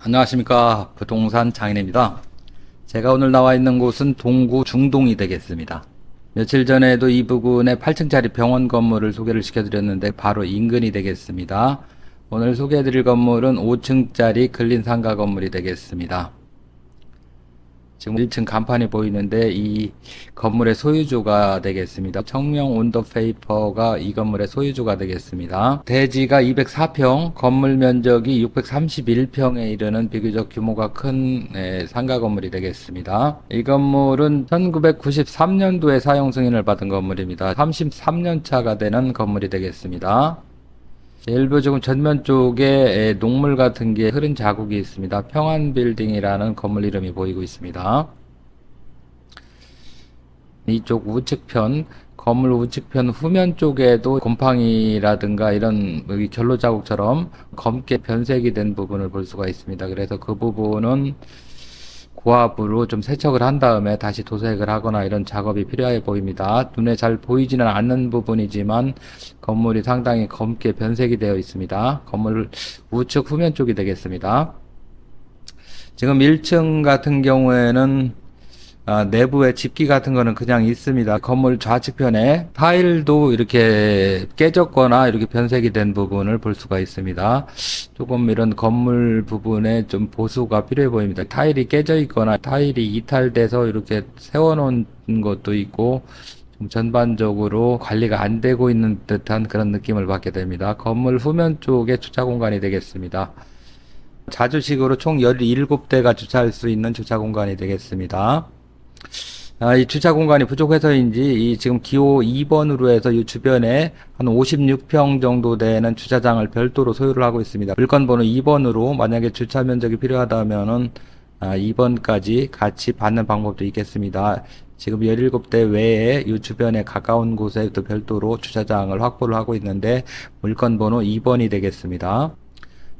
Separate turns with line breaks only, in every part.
안녕하십니까. 부동산 장인입니다. 제가 오늘 나와 있는 곳은 동구 중동이 되겠습니다. 며칠 전에도 이 부근에 8층짜리 병원 건물을 소개를 시켜드렸는데 바로 인근이 되겠습니다. 오늘 소개해드릴 건물은 5층짜리 근린 상가 건물이 되겠습니다. 지금 1층 간판이 보이는데 이 건물의 소유주가 되겠습니다. 청명 온더페이퍼가 이 건물의 소유주가 되겠습니다. 대지가 204평, 건물 면적이 631평에 이르는 비교적 규모가 큰 상가 건물이 되겠습니다. 이 건물은 1993년도에 사용 승인을 받은 건물입니다. 33년 차가 되는 건물이 되겠습니다. 일부 조금 전면 쪽에 녹물 같은 게 흐른 자국이 있습니다. 평안빌딩이라는 건물 이름이 보이고 있습니다. 이쪽 우측편, 건물 우측편 후면 쪽에도 곰팡이라든가 이런 여기 결로 자국처럼 검게 변색이 된 부분을 볼 수가 있습니다. 그래서 그 부분은 고압으로 좀 세척을 한 다음에 다시 도색을 하거나 이런 작업이 필요해 보입니다. 눈에 잘 보이지는 않는 부분이지만 건물이 상당히 검게 변색이 되어 있습니다. 건물 우측 후면 쪽이 되겠습니다. 지금 1층 같은 경우에는 내부에 집기 같은 거는 그냥 있습니다. 건물 좌측편에 타일도 이렇게 깨졌거나 이렇게 변색이 된 부분을 볼 수가 있습니다. 조금 이런 건물 부분에 좀 보수가 필요해 보입니다. 타일이 깨져 있거나 타일이 이탈돼서 이렇게 세워놓은 것도 있고 좀 전반적으로 관리가 안 되고 있는 듯한 그런 느낌을 받게 됩니다. 건물 후면 쪽에 주차 공간이 되겠습니다. 자주식으로 총 17대가 주차할 수 있는 주차 공간이 되겠습니다. 이 주차 공간이 부족해서인지 지금 기호 2번으로 해서 이 주변에 한 56평 정도 되는 주차장을 별도로 소유를 하고 있습니다. 물건번호 2번으로 만약에 주차 면적이 필요하다면은 2번까지 같이 받는 방법도 있겠습니다. 지금 17대 외에 이 주변에 가까운 곳에 또 별도로 주차장을 확보를 하고 있는데 물건번호 2번이 되겠습니다.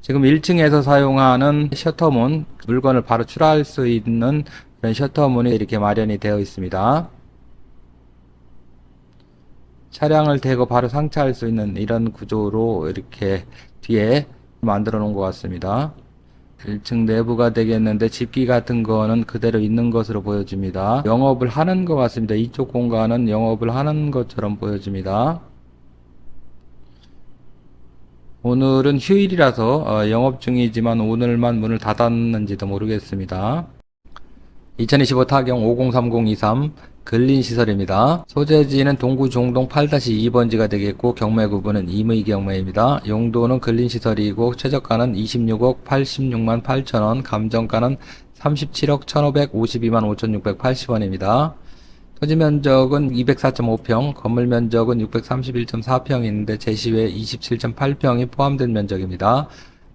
지금 1층에서 사용하는 셔터문, 물건을 바로 출하할 수 있는 이런 셔터문이 이렇게 마련이 되어 있습니다. 차량을 대고 바로 상차할 수 있는 이런 구조로 이렇게 뒤에 만들어 놓은 것 같습니다. 1층 내부가 되겠는데 집기 같은 거는 그대로 있는 것으로 보여집니다. 영업을 하는 것 같습니다. 이쪽 공간은 영업을 하는 것처럼 보여집니다. 오늘은 휴일이라서 영업 중이지만 오늘만 문을 닫았는지도 모르겠습니다. 2025 타경 503023 근린시설입니다. 소재지는 동구 종동 8-2번지가 되겠고 경매 구분은 임의 경매입니다. 용도는 근린시설이고 최저가는 26억 86만 8천원, 감정가는 37억 1552만 5680원입니다. 토지 면적은 204.5평, 건물 면적은 631.4평인데 제시외 27.8평이 포함된 면적입니다.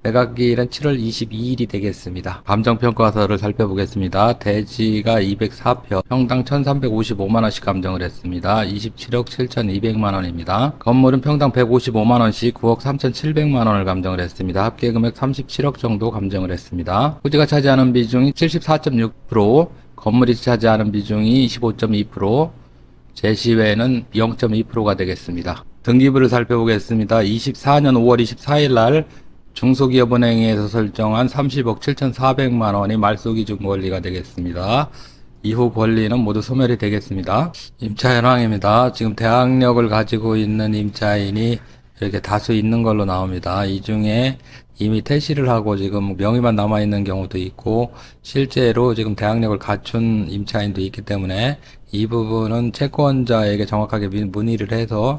매각일은 7월 22일이 되겠습니다. 감정평가서를 살펴보겠습니다. 대지가 204평, 평당 1355만원씩 감정을 했습니다. 27억 7200만원입니다. 건물은 평당 155만원씩 9억 3700만원을 감정을 했습니다. 합계금액 37억 정도 감정을 했습니다. 토지가 차지하는 비중이 74.6%, 건물이 차지하는 비중이 25.2%, 제시외는 0.2%가 되겠습니다. 등기부를 살펴보겠습니다. 24년 5월 24일 날 중소기업은행에서 설정한 30억 7,400만원이 말소기준 권리가 되겠습니다. 이후 권리는 모두 소멸이 되겠습니다. 임차 현황입니다. 지금 대항력을 가지고 있는 임차인이 이렇게 다수 있는 걸로 나옵니다. 이 중에 이미 퇴실을 하고 지금 명의만 남아있는 경우도 있고 실제로 지금 대항력을 갖춘 임차인도 있기 때문에 이 부분은 채권자에게 정확하게 문의를 해서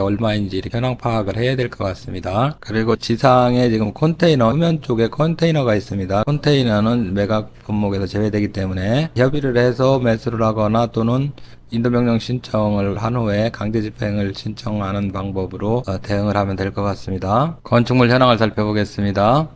얼마인지 이렇게 현황 파악을 해야 될 것 같습니다. 그리고 지상에 지금 컨테이너, 후면 쪽에 컨테이너가 있습니다. 컨테이너는 매각 품목에서 제외되기 때문에 협의를 해서 매수를 하거나 또는 인도명령 신청을 한 후에 강제 집행을 신청하는 방법으로 대응을 하면 될 것 같습니다. 건축물 현황을 살펴보겠습니다.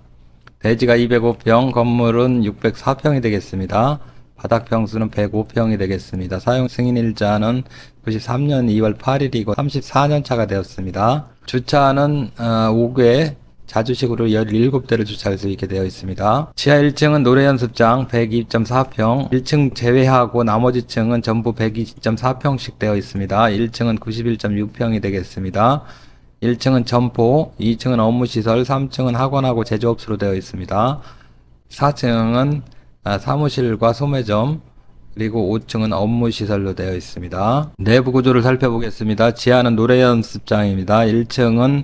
대지가 205평, 건물은 604평이 되겠습니다. 바닥 평수는 105평이 되겠습니다. 사용 승인일자는 93년 2월 8일이고 34년 차가 되었습니다. 주차는 5개 자주식으로 17대를 주차할 수 있게 되어 있습니다. 지하 1층은 노래연습장 102.4평, 1층 제외하고 나머지 층은 전부 120.4평씩 되어 있습니다. 1층은 91.6평이 되겠습니다. 1층은 점포, 2층은 업무시설, 3층은 학원하고 제조업소로 되어 있습니다. 4층은 사무실과 소매점, 그리고 5층은 업무시설로 되어 있습니다. 내부 구조를 살펴보겠습니다. 지하는 노래 연습장입니다. 1층은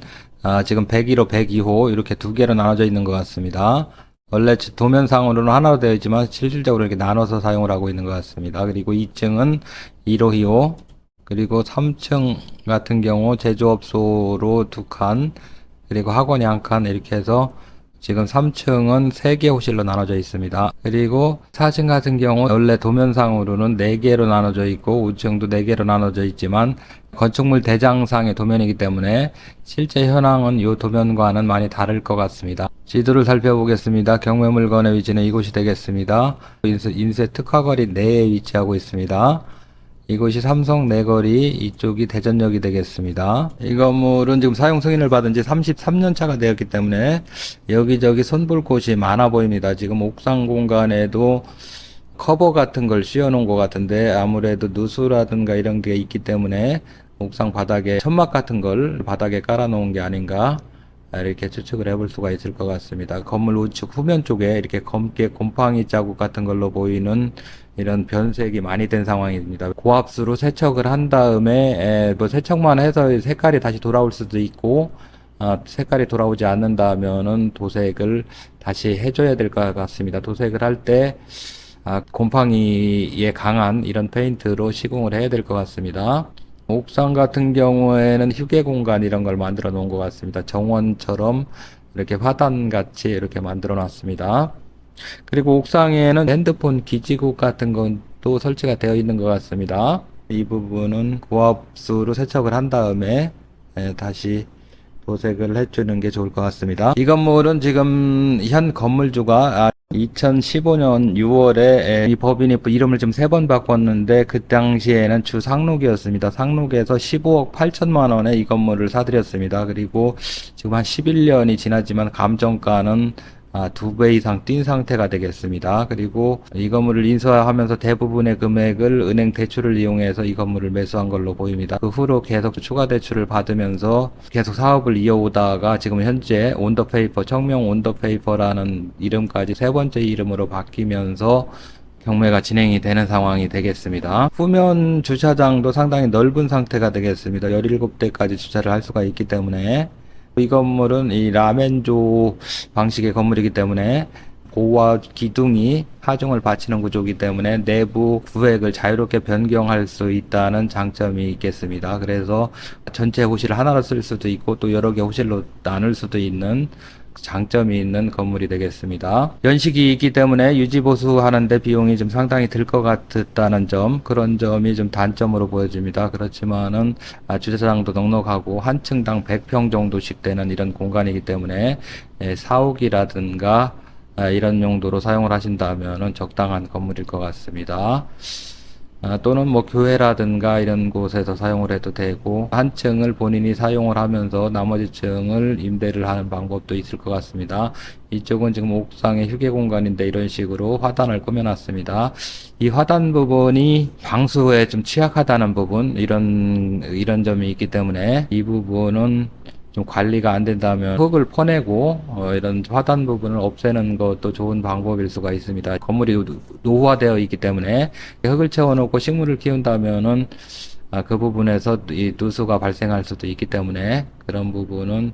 지금 101호, 102호 이렇게 두 개로 나눠져 있는 것 같습니다. 원래 도면상으로는 하나로 되어 있지만 실질적으로 이렇게 나눠서 사용을 하고 있는 것 같습니다. 그리고 2층은 1호, 2호, 그리고 3층 같은 경우 제조업소로 2칸, 그리고 학원이 1칸 이렇게 해서 지금 3층은 3개 호실로 나눠져 있습니다. 그리고 4층 같은 경우 원래 도면상으로는 4개로 나눠져 있고 5층도 4개로 나눠져 있지만 건축물 대장상의 도면이기 때문에 실제 현황은 이 도면과는 많이 다를 것 같습니다. 지도를 살펴보겠습니다. 경매 물건의 위치는 이곳이 되겠습니다. 인쇄 특화거리 내에 위치하고 있습니다. 이곳이 삼성 내거리, 이쪽이 대전역이 되겠습니다. 이 건물은 지금 사용 승인을 받은 지 33년 차가 되었기 때문에 여기저기 손볼 곳이 많아 보입니다. 지금 옥상 공간에도 커버 같은 걸 씌워 놓은 것 같은데 아무래도 누수라든가 이런 게 있기 때문에 옥상 바닥에 천막 같은 걸 바닥에 깔아 놓은 게 아닌가 이렇게 추측을 해볼 수가 있을 것 같습니다. 건물 우측 후면 쪽에 이렇게 검게 곰팡이 자국 같은 걸로 보이는 이런 변색이 많이 된 상황입니다. 고압수로 세척을 한 다음에 뭐 세척만 해서 색깔이 다시 돌아올 수도 있고 색깔이 돌아오지 않는다면은 도색을 다시 해줘야 될 것 같습니다. 도색을 할 때 곰팡이에 강한 이런 페인트로 시공을 해야 될 것 같습니다. 옥상 같은 경우에는 휴게 공간 이런 걸 만들어 놓은 것 같습니다. 정원처럼 이렇게 화단 같이 이렇게 만들어 놨습니다. 그리고 옥상에는 핸드폰 기지국 같은 것도 설치가 되어 있는 것 같습니다. 이 부분은 고압수로 세척을 한 다음에 다시 도색을 해주는 게 좋을 것 같습니다. 이 건물은 지금 현 건물주가 2015년 6월에 이 법인이 이름을 지금 3번 바꿨는데 그 당시에는 주 상록이었습니다. 상록에서 15억 8천만 원에 이 건물을 사들였습니다. 그리고 지금 한 11년이 지났지만 감정가는 2배 이상 뛴 상태가 되겠습니다. 그리고 이 건물을 인수하면서 대부분의 금액을 은행 대출을 이용해서 이 건물을 매수한 걸로 보입니다. 그 후로 계속 추가 대출을 받으면서 계속 사업을 이어오다가 지금 현재 온더페이퍼, 청명 온더페이퍼라는 이름까지 3번째 이름으로 바뀌면서 경매가 진행이 되는 상황이 되겠습니다. 후면 주차장도 상당히 넓은 상태가 되겠습니다. 17대까지 주차를 할 수가 있기 때문에 이 건물은 이 라멘조 방식의 건물이기 때문에 고와 기둥이 하중을 받치는 구조이기 때문에 내부 구획을 자유롭게 변경할 수 있다는 장점이 있겠습니다. 그래서 전체 호실을 하나로 쓸 수도 있고 또 여러 개 호실로 나눌 수도 있는 장점이 있는 건물이 되겠습니다. 연식이 있기 때문에 유지보수 하는데 비용이 좀 상당히 들 것 같다는 점, 그런 점이 좀 단점으로 보여집니다. 그렇지만은 주차장도 넉넉하고 한 층당 100평 정도씩 되는 이런 공간이기 때문에 사옥이라든가 이런 용도로 사용을 하신다면은 적당한 건물일 것 같습니다. 또는 뭐 교회라든가 이런 곳에서 사용을 해도 되고 한 층을 본인이 사용을 하면서 나머지 층을 임대를 하는 방법도 있을 것 같습니다. 이쪽은 지금 옥상의 휴게 공간인데 이런 식으로 화단을 꾸며놨습니다. 이 화단 부분이 방수에 좀 취약하다는 부분 이런 점이 있기 때문에 이 부분은 좀 관리가 안 된다면 흙을 퍼내고 이런 화단 부분을 없애는 것도 좋은 방법일 수가 있습니다. 건물이 노후화되어 있기 때문에 흙을 채워놓고 식물을 키운다면은 그 부분에서 이 누수가 발생할 수도 있기 때문에 그런 부분은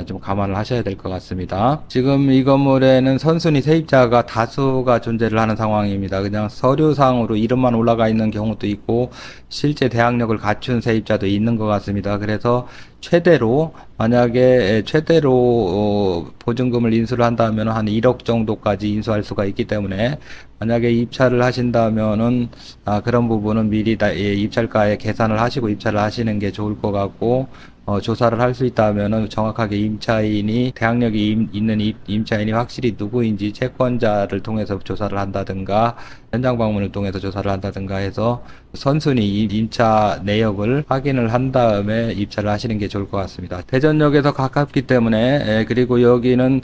좀 감안을 하셔야 될 것 같습니다. 지금 이 건물에는 선순위 세입자가 다수가 존재를 하는 상황입니다. 그냥 서류상으로 이름만 올라가 있는 경우도 있고 실제 대항력을 갖춘 세입자도 있는 것 같습니다. 그래서 만약에 최대로 보증금을 인수를 한다면 한 1억 정도까지 인수할 수가 있기 때문에 만약에 입찰을 하신다면은 그런 부분은 미리 입찰가에 계산을 하시고 입찰을 하시는 게 좋을 것 같고 조사를 할 수 있다면은 정확하게 임차인이 대항력이 있는 임차인이 확실히 누구인지 채권자를 통해서 조사를 한다든가 현장 방문을 통해서 조사를 한다든가 해서 선순위 임차 내역을 확인을 한 다음에 입찰을 하시는 게 좋을 것 같습니다. 대전역에서 가깝기 때문에 그리고 여기는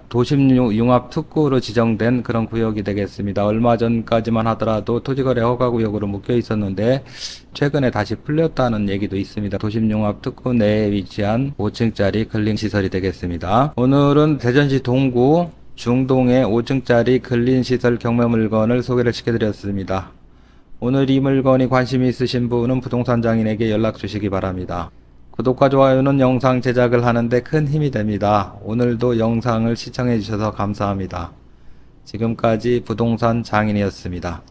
도심 융합 특구로 지정된 그런 구역이 되겠습니다. 얼마 전까지만 하더라도 토지거래 허가구역으로 묶여 있었는데 최근에 다시 풀렸다는 얘기도 있습니다. 도심 융합 특구 내에 위치한 5층짜리 근린시설이 되겠습니다. 오늘은 대전시 동구 중동의 5층짜리 근린시설 경매 물건을 소개를 시켜드렸습니다. 오늘 이 물건이 관심이 있으신 분은 부동산 장인에게 연락 주시기 바랍니다. 구독과 좋아요는 영상 제작을 하는데 큰 힘이 됩니다. 오늘도 영상을 시청해 주셔서 감사합니다. 지금까지 부동산 장인이었습니다.